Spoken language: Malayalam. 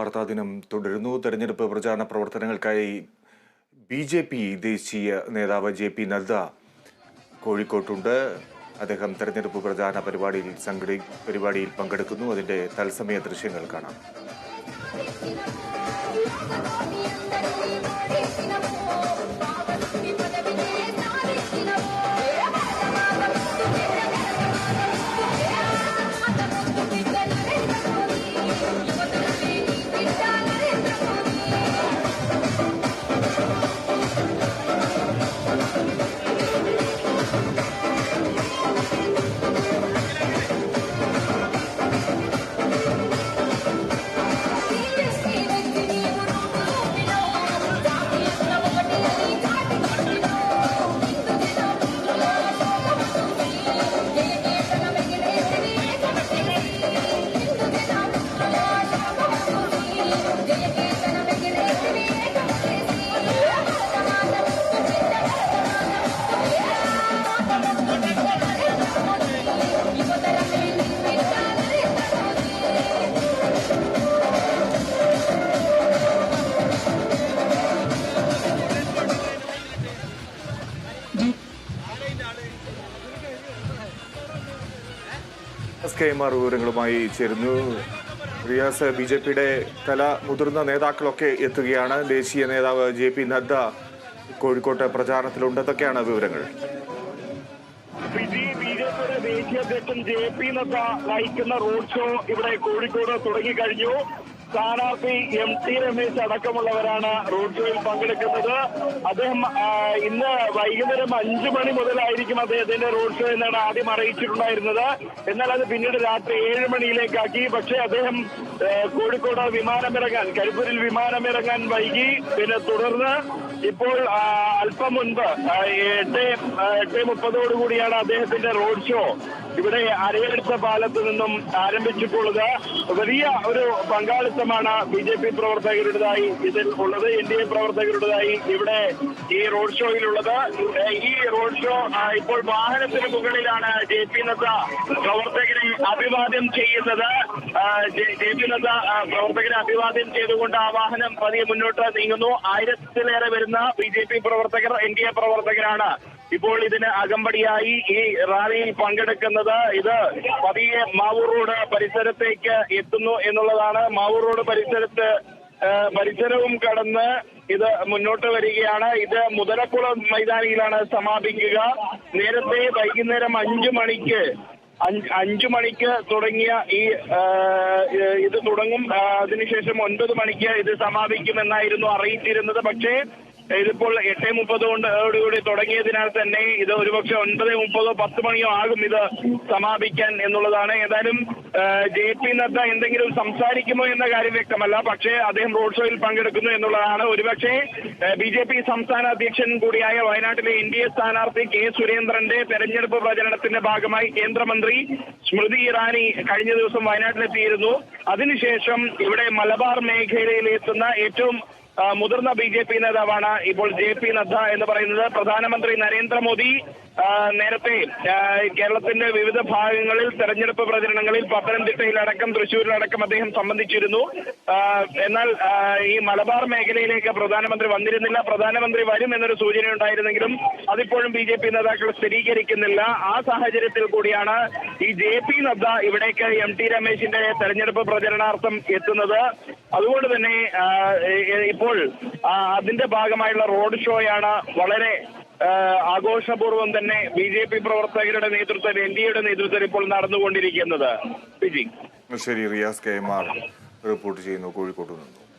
വാർത്താ ദിനം തുടരുന്നു. തെരഞ്ഞെടുപ്പ് പ്രചാരണ പ്രവർത്തനങ്ങൾക്കായി BJP ദേശീയ നേതാവ് JP നദ്ദ കോഴിക്കോട്ടുണ്ട്. അദ്ദേഹം തെരഞ്ഞെടുപ്പ് പ്രചാരണ പരിപാടിയിൽ പങ്കെടുക്കുന്നു. അതിന്റെ തത്സമയ ദൃശ്യങ്ങൾ കാണാം. SKMR വിവരങ്ങളുമായി ചേരുന്നു. റിയാസ്, BJPയുടെ പല മുതിർന്ന നേതാക്കളൊക്കെ എത്തുകയാണ്. ദേശീയ നേതാവ് JP നദ്ദ കോഴിക്കോട്ട് പ്രചാരണത്തിലുണ്ട്. എന്തൊക്കെയാണ് വിവരങ്ങൾ? BJPയുടെ ദേശീയ അധ്യക്ഷൻ JP നദ്ദ നയിക്കുന്ന റോഡ് ഷോ ഇവിടെ കോഴിക്കോട് തുടങ്ങിക്കഴിഞ്ഞു. സ്ഥാനാർത്ഥി MT രമേശ് അടക്കമുള്ളവരാണ് റോഡ് ഷോയിൽ പങ്കെടുക്കുന്നത്. അദ്ദേഹം ഇന്ന് വൈകുന്നേരം 5 മണി മുതലായിരിക്കും അദ്ദേഹത്തിന്റെ റോഡ് ഷോ എന്നാണ് ആദ്യം അറിയിച്ചിട്ടുണ്ടായിരുന്നത്. എന്നാൽ അത് പിന്നീട് രാത്രി 7 മണിയിലേക്കാക്കി. പക്ഷേ അദ്ദേഹം കോഴിക്കോട് കരിപ്പൂരിൽ വിമാനമിറങ്ങാൻ വൈകി. പിന്നെ തുടർന്ന് ഇപ്പോൾ അല്പം മുൻപ് 8:30 കൂടിയാണ് അദ്ദേഹത്തിന്റെ റോഡ് ഷോ ഇവിടെ അരയടുത്ത പാലത്ത് നിന്നും ആരംഭിച്ചിട്ടുള്ളത്. വലിയ ഒരു പങ്കാളിത്തമാണ് BJP പ്രവർത്തകരുടേതായി ഇതിൽ ഉള്ളത്. NDA പ്രവർത്തകരുടേതായി ഇവിടെ ഈ റോഡ് ഷോയിലുള്ളത്. ഈ റോഡ് ഷോ ഇപ്പോൾ വാഹനത്തിന് മുകളിലാണ് JP നദ്ദ പ്രവർത്തകരെ അഭിവാദ്യം ചെയ്യുന്നത്. JP നദ്ദ പ്രവർത്തകരെ അഭിവാദ്യം ചെയ്തുകൊണ്ട് ആ വാഹനം പതിയെ മുന്നോട്ട് നീങ്ങുന്നു. 1000-ലേറെ വരുന്ന BJP പ്രവർത്തകർ NDA പ്രവർത്തകരാണ് ഇപ്പോൾ ഇതിന് അകമ്പടിയായി ഈ റാലിയിൽ പങ്കെടുക്കുന്നത്. ഇത് പതിയെ മാവൂർ റോഡ് പരിസരത്തേക്ക് എത്തുന്നു എന്നുള്ളതാണ്. മാവൂർ റോഡ് പരിസരവും കടന്ന് ഇത് മുന്നോട്ട് വരികയാണ്. ഇത് മുതലക്കുളം മൈതാനിയിലാണ് സമാപിക്കുക. നേരത്തെ വൈകുന്നേരം 5 മണിക്ക് തുടങ്ങിയ ഇത് തുടങ്ങും. അതിനുശേഷം 9 മണിക്ക് ഇത് സമാപിക്കുമെന്നായിരുന്നു അറിയിച്ചിരുന്നത്. പക്ഷേ ഇതിപ്പോൾ 8:30 തുടങ്ങിയതിനാൽ തന്നെ ഇത് ഒരുപക്ഷെ 9:30 10 മണിയോ ആകും ഇത് സമാപിക്കാൻ എന്നുള്ളതാണ്. ഏതായാലും JP നദ്ദ എന്തെങ്കിലും സംസാരിക്കുമോ എന്ന കാര്യം വ്യക്തമല്ല. പക്ഷേ അദ്ദേഹം റോഡ് ഷോയിൽ പങ്കെടുക്കുന്നു എന്നുള്ളതാണ്. ഒരുപക്ഷെ BJP സംസ്ഥാന അധ്യക്ഷൻ കൂടിയായ വയനാട്ടിലെ NDA സ്ഥാനാർത്ഥി K സുരേന്ദ്രന്റെ തെരഞ്ഞെടുപ്പ് പ്രചരണത്തിന്റെ ഭാഗമായി കേന്ദ്രമന്ത്രി സ്മൃതി ഇറാനി കഴിഞ്ഞ ദിവസം വയനാട്ടിലെത്തിയിരുന്നു. അതിനുശേഷം ഇവിടെ മലബാർ മേഖലയിൽ എത്തുന്ന ഏറ്റവും മുതിർന്ന BJP നേതാവാണ് ഇപ്പോൾ JP നദ്ദ എന്ന് പറയുന്നത്. പ്രധാനമന്ത്രി നരേന്ദ്രമോദി നേരത്തെ കേരളത്തിന്റെ വിവിധ ഭാഗങ്ങളിൽ തെരഞ്ഞെടുപ്പ് പ്രചരണങ്ങളിൽ പത്തനംതിട്ടയിലടക്കം തൃശ്ശൂരിലടക്കം അദ്ദേഹം സംബന്ധിച്ചിരുന്നു. എന്നാൽ ഈ മലബാർ മേഖലയിലേക്ക് പ്രധാനമന്ത്രി വന്നിരുന്നില്ല. പ്രധാനമന്ത്രി വരും എന്നൊരു സൂചന ഉണ്ടായിരുന്നെങ്കിലും അതിപ്പോഴും BJP നേതാക്കൾ സ്ഥിരീകരിക്കുന്നില്ല. ആ സാഹചര്യത്തിൽ കൂടിയാണ് ഈ JP നദ്ദ ഇവിടേക്ക് MT രമേശിന്റെ തെരഞ്ഞെടുപ്പ് പ്രചരണാർത്ഥം എത്തുന്നത്. അതുകൊണ്ട് തന്നെ ഇപ്പോൾ അതിന്റെ ഭാഗമായുള്ള റോഡ് ഷോയാണ് വളരെ ആഘോഷപൂർവ്വം തന്നെ BJP പ്രവർത്തകരുടെ നേതൃത്വത്തിൽ NDAയുടെ നേതൃത്വത്തിൽ ഇപ്പോൾ നടന്നുകൊണ്ടിരിക്കുന്നത്. ശരി, റിയാസ് KMR റിപ്പോർട്ട് ചെയ്യുന്നു കോഴിക്കോട്ട് നിന്നും.